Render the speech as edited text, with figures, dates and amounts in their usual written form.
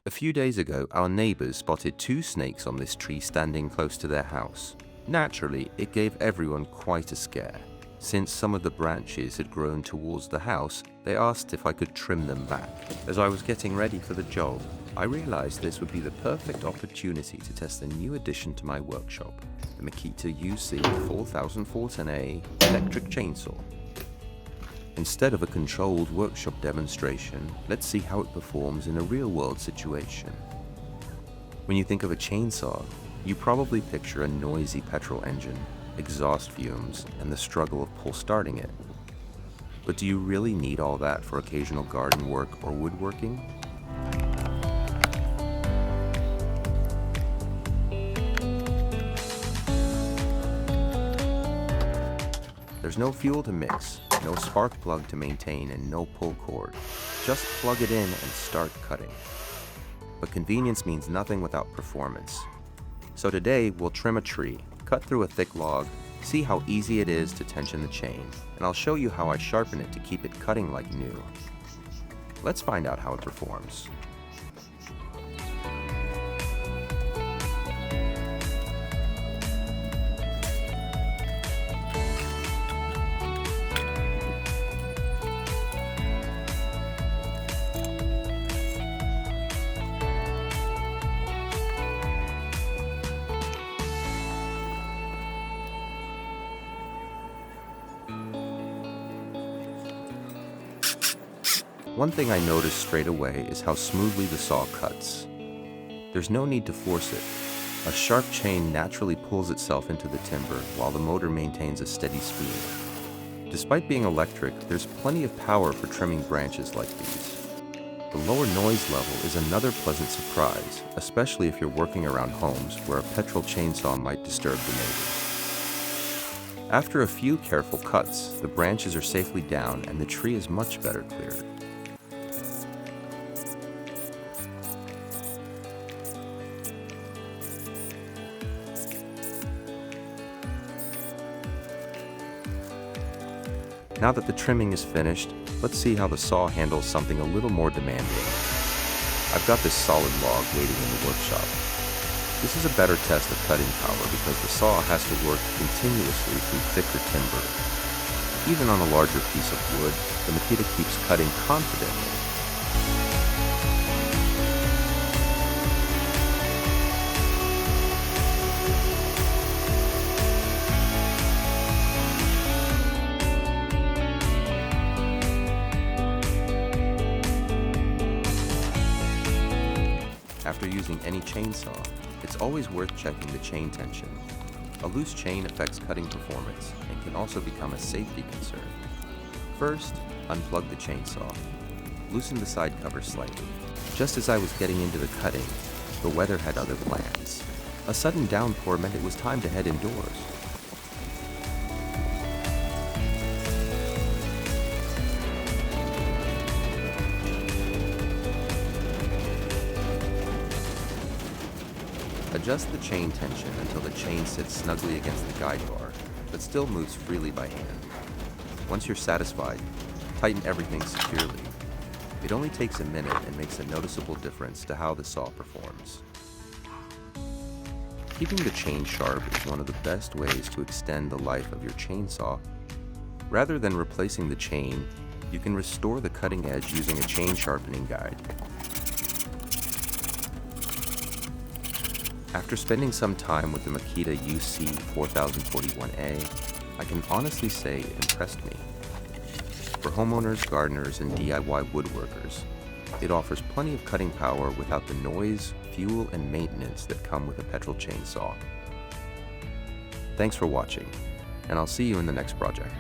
A few days ago, our neighbors spotted 2 snakes on this tree standing close to their house. Naturally, it gave everyone quite a scare. Since some of the branches had grown towards the house, they asked if I could trim them back. As I was getting ready for the job, I realized this would be the perfect opportunity to test a new addition to my workshop, the Makita UC4041A electric chainsaw. Instead of a controlled workshop demonstration, let's see how it performs in a real-world situation. When you think of a chainsaw, you probably picture a noisy petrol engine, exhaust fumes, and the struggle of pull-starting it. But do you really need all that for occasional garden work or woodworking? There's no fuel to mix, no spark plug to maintain, and no pull cord. Just plug it in and start cutting. But convenience means nothing without performance. So today, we'll trim a tree, cut through a thick log, see how easy it is to tension the chain, and I'll show you how I sharpen it to keep it cutting like new. Let's find out how it performs. One thing I noticed straight away is how smoothly the saw cuts. There's no need to force it. A sharp chain naturally pulls itself into the timber while the motor maintains a steady speed. Despite being electric, there's plenty of power for trimming branches like these. The lower noise level is another pleasant surprise, especially if you're working around homes where a petrol chainsaw might disturb the neighbors. After a few careful cuts, the branches are safely down and the tree is much better cleared. Now that the trimming is finished, let's see how the saw handles something a little more demanding. I've got this solid log waiting in the workshop. This is a better test of cutting power because the saw has to work continuously through thicker timber. Even on a larger piece of wood, the Makita keeps cutting confidently. After using any chainsaw, it's always worth checking the chain tension. A loose chain affects cutting performance and can also become a safety concern. First, unplug the chainsaw. Loosen the side cover slightly. Just as I was getting into the cutting, the weather had other plans. A sudden downpour meant it was time to head indoors. Adjust the chain tension until the chain sits snugly against the guide bar, but still moves freely by hand. Once you're satisfied, tighten everything securely. It only takes a minute and makes a noticeable difference to how the saw performs. Keeping the chain sharp is one of the best ways to extend the life of your chainsaw. Rather than replacing the chain, you can restore the cutting edge using a chain sharpening guide. After spending some time with the Makita UC4041A, I can honestly say it impressed me. For homeowners, gardeners, and DIY woodworkers, it offers plenty of cutting power without the noise, fuel, and maintenance that come with a petrol chainsaw. Thanks for watching, and I'll see you in the next project.